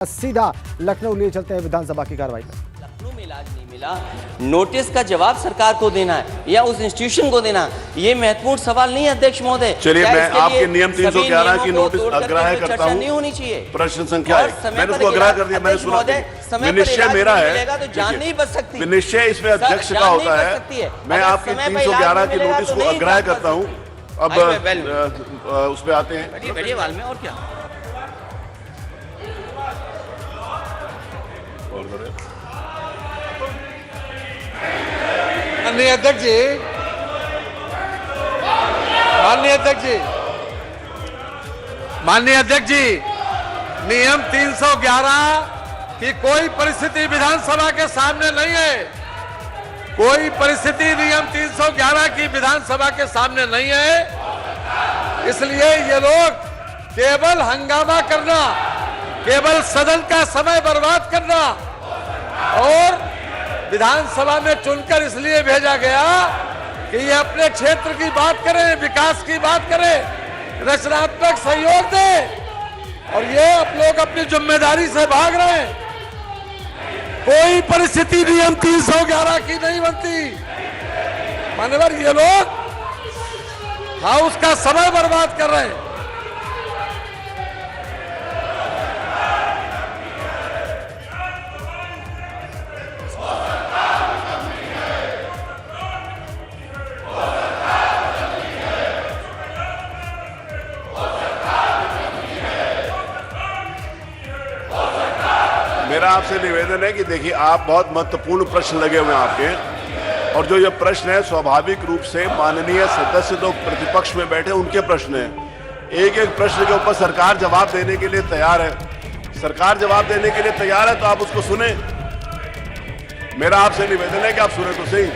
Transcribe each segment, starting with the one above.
सीधा लखनऊ लिए चलते हैं विधानसभा की कार्रवाई में। लखनऊ में इलाज नहीं मिला, नोटिस का जवाब सरकार को देना है या उस इंस्टीट्यूशन को देना, ये महत्वपूर्ण सवाल नहीं है अध्यक्ष महोदय। चलिए, मैं आपके नियम 311 की नोटिस अग्राह्य करता हूं। नहीं होनी चाहिए। प्रश्न संख्या 1 मैंने उसको अग्राह्य कर दिया, मैंने सुना। निश्चय मेरा है तो जान नहीं बच सकती। निश्चय इसमें अध्यक्ष का होता है। मैं आपकी 311 की नोटिस को अग्राह्य करता हूँ। अब उस पर आते हैं। बैठिए वाल में, और क्या माननीय अध्यक्ष जी, माननीय अध्यक्ष जी, नियम 311 की कोई परिस्थिति विधानसभा के सामने नहीं है। कोई परिस्थिति नियम 311 की विधानसभा के सामने नहीं है। इसलिए ये लोग केवल हंगामा करना, केवल सदन का समय बर्बाद करना और विधानसभा में चुनकर इसलिए भेजा गया कि ये अपने क्षेत्र की बात करें, विकास की बात करें, रचनात्मक सहयोग दें, और ये आप लोग अपनी जिम्मेदारी से भाग रहे हैं। कोई परिस्थिति नियम 311 की नहीं बनती। मान्यवर, ये लोग हाउस का समय बर्बाद कर रहे हैं। मेरा आपसे निवेदन है कि देखिए, आप बहुत महत्वपूर्ण प्रश्न लगे हुए हैं आपके, और जो ये प्रश्न है स्वाभाविक रूप से माननीय सदस्य तो प्रतिपक्ष में बैठे उनके प्रश्न हैं। एक एक प्रश्न के ऊपर सरकार जवाब देने के लिए तैयार है। सरकार जवाब देने के लिए तैयार है तो आप उसको सुने। मेरा आपसे निवेदन है कि आप सुने तो सही।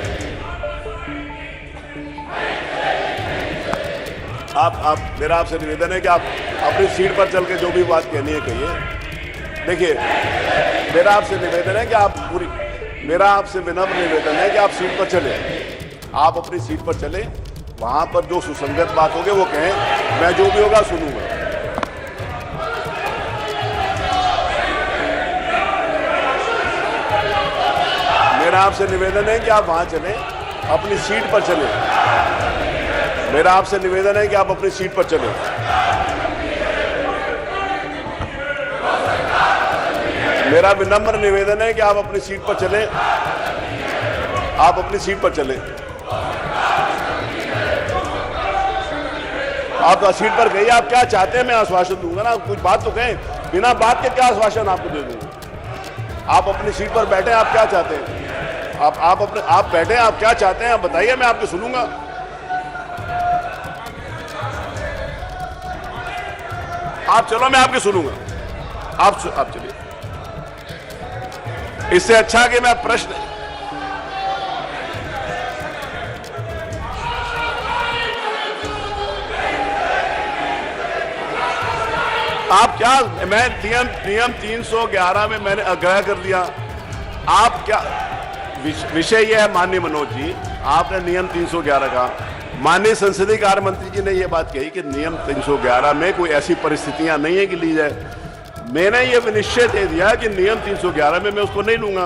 मेरा आपसे निवेदन है कि आप अपनी सीट पर चल के जो भी बात कहनी है कहिए। देखिए, मेरा आपसे निवेदन है कि मेरा आपसे विनम्र निवेदन है कि आप सीट पर चले, आप अपनी सीट पर चले। वहां पर जो सुसंगत बात होगी वो कहें, मैं जो भी होगा सुनूंगा। मेरा आपसे निवेदन है कि आप वहां चले, अपनी सीट पर चले। मेरा आपसे निवेदन है कि आप अपनी सीट पर चले। मेरा विनम्र निवेदन है कि आप अपनी सीट पर चलें। आप अपनी सीट पर चलें। आप सीट पर कहिए आप क्या चाहते हैं, मैं आश्वासन दूंगा ना। कुछ बात तो कहें, बिना बात के क्या आश्वासन आपको दे दूंगा। आप अपनी सीट पर बैठे, आप क्या चाहते हैं? आप बैठे, आप क्या चाहते हैं आप बताइए, मैं आपको सुनूंगा। आप चलो, मैं आपके सुनूंगा। आप चलिए। इससे अच्छा कि मैं प्रश्न आप क्या, मैं नियम 311 में मैंने आग्रह कर दिया। आप क्या विषय यह है माननीय मनोज जी, आपने नियम 311 का, माननीय संसदीय कार्य मंत्री जी ने यह बात कही कि नियम 311 में कोई ऐसी परिस्थितियां नहीं है कि ली जाए। मैंने ये निश्चय दे दिया कि नियम 311 में मैं उसको नहीं लूंगा।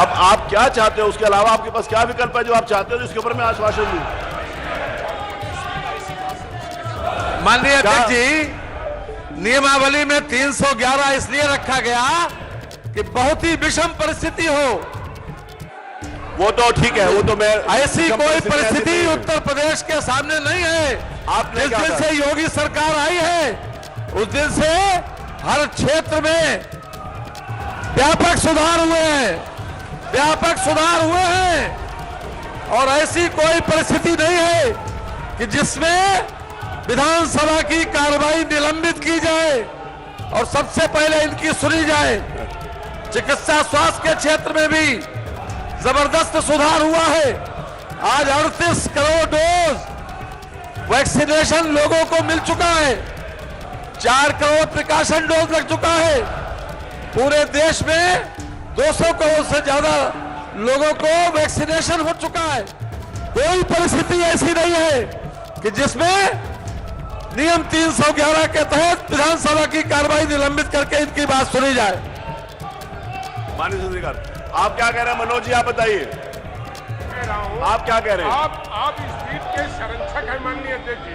अब आप क्या चाहते हो, उसके अलावा आपके पास क्या विकल्प है जो आप चाहते हो जिसके ऊपर मैं आश्वासन दूं? माननीय अध्यक्ष जी, नियमावली में 311 इसलिए रखा गया कि बहुत ही विषम परिस्थिति हो। वो तो ठीक है, वो तो मैं, ऐसी कोई परिस्थिति उत्तर प्रदेश के सामने नहीं है। आपने जिस दिन से योगी सरकार आई है उस दिन से हर क्षेत्र में व्यापक सुधार हुए हैं, व्यापक सुधार हुए हैं। और ऐसी कोई परिस्थिति नहीं है कि जिसमें विधानसभा की कार्रवाई निलंबित की जाए और सबसे पहले इनकी सुनी जाए। चिकित्सा स्वास्थ्य के क्षेत्र में भी जबरदस्त सुधार हुआ है। आज 38 करोड़ डोज वैक्सीनेशन लोगों को मिल चुका है। 4 करोड़ प्रिकॉशन डोज लग चुका है। पूरे देश में 200 करोड़ से ज्यादा लोगों को वैक्सीनेशन हो चुका है। कोई परिस्थिति ऐसी नहीं है कि जिसमें नियम 311 के तहत विधानसभा की कार्रवाई निलंबित करके इनकी बात सुनी जाए। माननीय सदस्यगण, आप क्या कह रहे हैं? मनोज जी आप बताइए, आप क्या कह रहे हैं? आप इस पीठ के संरक्षक हैं माननीय अध्यक्ष जी,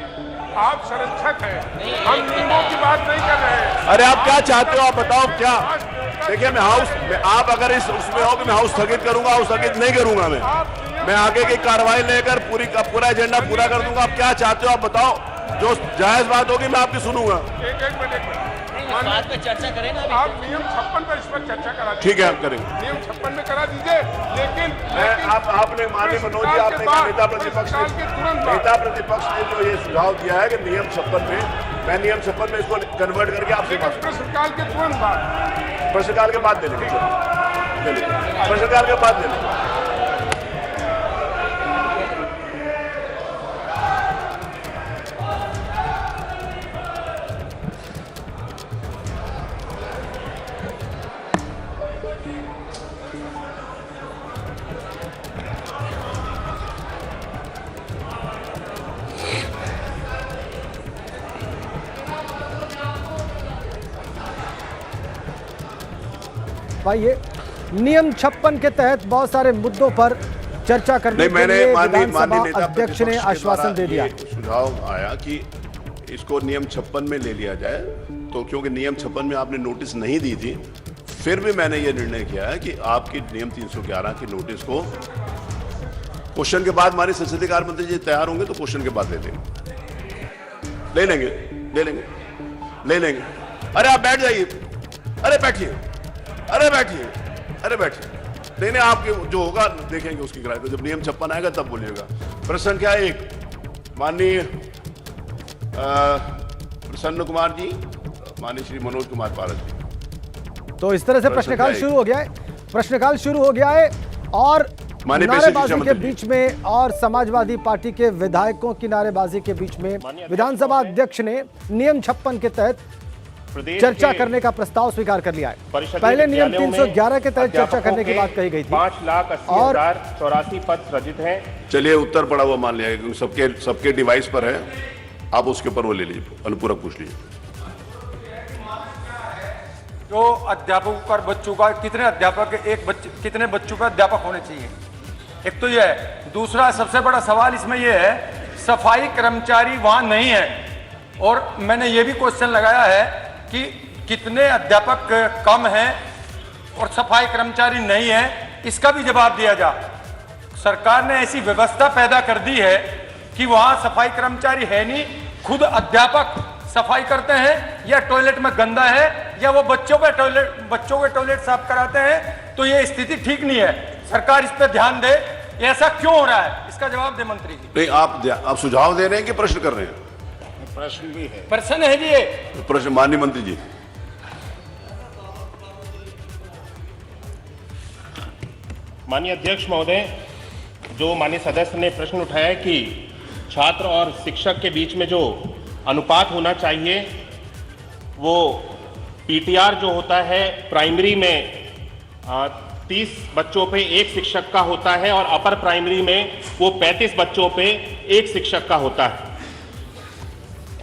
आप संरक्षक हैं, हम नियमों की बात नहीं कर रहे हैं। अरे आप क्या चाहते हो? आप बताओ क्या? देखिए मैं आप अगर इस उसमें हो कि मैं हाउस स्थगित करूंगा, हाउस स्थगित नहीं करूंगा। मैं आगे की कार्रवाई लेकर पूरा एजेंडा पूरा कर दूंगा। आप क्या चाहते हो? आप बताओ, जो जायज बात होगी मैं आपकी सुनूंगा। एक मिनट बात पे चर्चा करें ना। आप नियम 56 पर इस पर चर्चा करा दीजिए। ठीक है, आप करेंगे। नियम 56 में करा दीजिए, लेकिन आपने माननीय मनोज जी, आपने नेता प्रतिपक्ष ने जो ये सुझाव दिया है कि नियम 56 में, मैं नियम 56 में इसको कन्वर्ट करके आपसे प्रश्नकाल के तुरंत बाद, प्रश्नकाल के बाद दे लेंगे, प्रश्नकाल के बाद दे लेंगे। भाई ये नियम 56 के तहत बहुत सारे मुद्दों पर चर्चा करने के लिए विधानसभा अध्यक्ष ने आश्वासन दे दिया। सुझाव आया कि इसको नियम 56 में ले लिया जाए, तो क्योंकि नियम 56 में आपने नोटिस नहीं दी थी, फिर भी मैंने ये निर्णय किया है कि आपकी नियम 311 की नोटिस को क्वेश्चन के बाद, हमारे संसदीय कार्य मंत्री जी तैयार होंगे तो क्वेश्चन के बाद ले लेंगे। अरे आप बैठ जाइए, अरे बैठिए, अरे बैठिए। नहीं, आपके जो होगा देखेंगे उसकी ग्राह्यता, जब नियम 56 आएगा तब बोलिएगा। प्रश्न क्या है? एक माननीय प्रसन्न कुमार जी, माननीय श्री मनोज कुमार पारस जी। तो इस तरह से प्रश्नकाल शुरू हो गया है और नारेबाजी के बीच में और समाजवादी पार्टी के विधायकों की नारेबाजी के बीच में विधानसभा अध्यक्ष ने नियम 56 के तहत चर्चा करने का प्रस्ताव स्वीकार कर लिया है। पहले नियम 311 के तहत चर्चा करने की बात कही गई थी। 5,80,084 पद सृजित हैं। चलिए उत्तर पड़ा हुआ मान लिया, क्योंकि सबके डिवाइस पर है, आप उसके ऊपर वो ले लीजिए, अनुपूरक पूछ लीजिए। जो अध्यापकों का बच्चों का कितने बच्चों का अध्यापक होने चाहिए, एक तो यह है। दूसरा सबसे बड़ा सवाल इसमें यह है, सफाई कर्मचारी वहां नहीं है, और मैंने ये भी क्वेश्चन लगाया है कि कितने अध्यापक कम हैं और सफाई कर्मचारी नहीं है, इसका भी जवाब दिया जा। सरकार ने ऐसी व्यवस्था पैदा कर दी है कि वहां सफाई कर्मचारी है नहीं, खुद अध्यापक सफाई करते हैं, या टॉयलेट में गंदा है, या वो बच्चों के टॉयलेट साफ कराते हैं। तो ये स्थिति ठीक नहीं है, सरकार इस पर ध्यान दे। ऐसा क्यों हो रहा है, इसका जवाब दे मंत्री जी। नहीं, आप सुझाव दे रहे हैं कि प्रश्न कर रहे हैं? प्रश्न भी है, प्रश्न है जी ये। प्रश्न माननीय मंत्री जी। माननीय अध्यक्ष महोदय, जो माननीय सदस्य ने प्रश्न उठाया है कि छात्र और शिक्षक के बीच में जो अनुपात होना चाहिए, वो पीटीआर जो होता है प्राइमरी में 30 बच्चों पे एक शिक्षक का होता है, और अपर प्राइमरी में वो 35 बच्चों पे एक शिक्षक का होता है।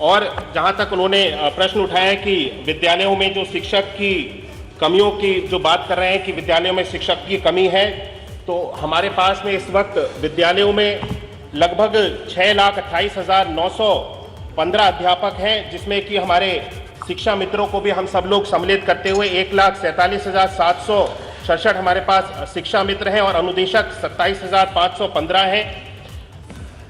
और जहां तक उन्होंने प्रश्न उठाया है कि विद्यालयों में जो शिक्षक की कमियों की जो बात कर रहे हैं कि विद्यालयों में शिक्षक की कमी है, तो हमारे पास में इस वक्त विद्यालयों में लगभग 6,28,915 अध्यापक हैं, जिसमें कि हमारे शिक्षा मित्रों को भी हम सब लोग सम्मिलित करते हुए 1,47,767 हमारे पास शिक्षा मित्र हैं, और अनुदेशक 27,515 हैं।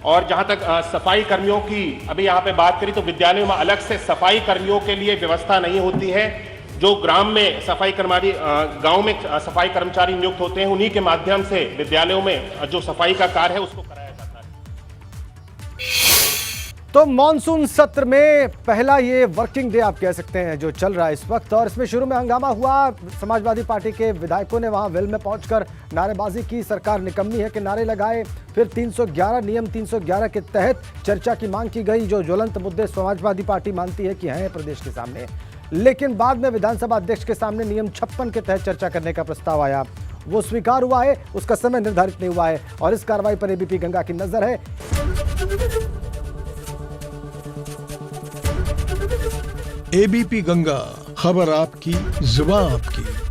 और जहां तक सफाई कर्मियों की अभी यहाँ पे बात करी, तो विद्यालयों में अलग से सफाई कर्मियों के लिए व्यवस्था नहीं होती है। जो ग्राम में गांव में सफाई कर्मचारी नियुक्त होते हैं, उन्हीं के माध्यम से विद्यालयों में जो सफाई का कार्य है उसको कराया जाता है। तो मॉनसून सत्र में पहला ये वर्किंग डे आप कह सकते हैं जो चल रहा है इस वक्त, और इसमें शुरू में हंगामा हुआ। समाजवादी पार्टी के विधायकों ने वहां वेल में पहुंचकर नारेबाजी की, सरकार निकम्मी है के नारे लगाए। फिर 311 नियम 311 के तहत चर्चा की मांग की गई, जो ज्वलंत मुद्दे समाजवादी पार्टी मानती है कि हैं प्रदेश के सामने। लेकिन बाद में विधानसभा अध्यक्ष के सामने नियम 56 के तहत चर्चा करने का प्रस्ताव आया, वो स्वीकार हुआ है, उसका समय निर्धारित नहीं हुआ है, और इस कार्रवाई पर एबीपी गंगा की नजर है। एबीपी गंगा, खबर आपकी, जुबान आपकी।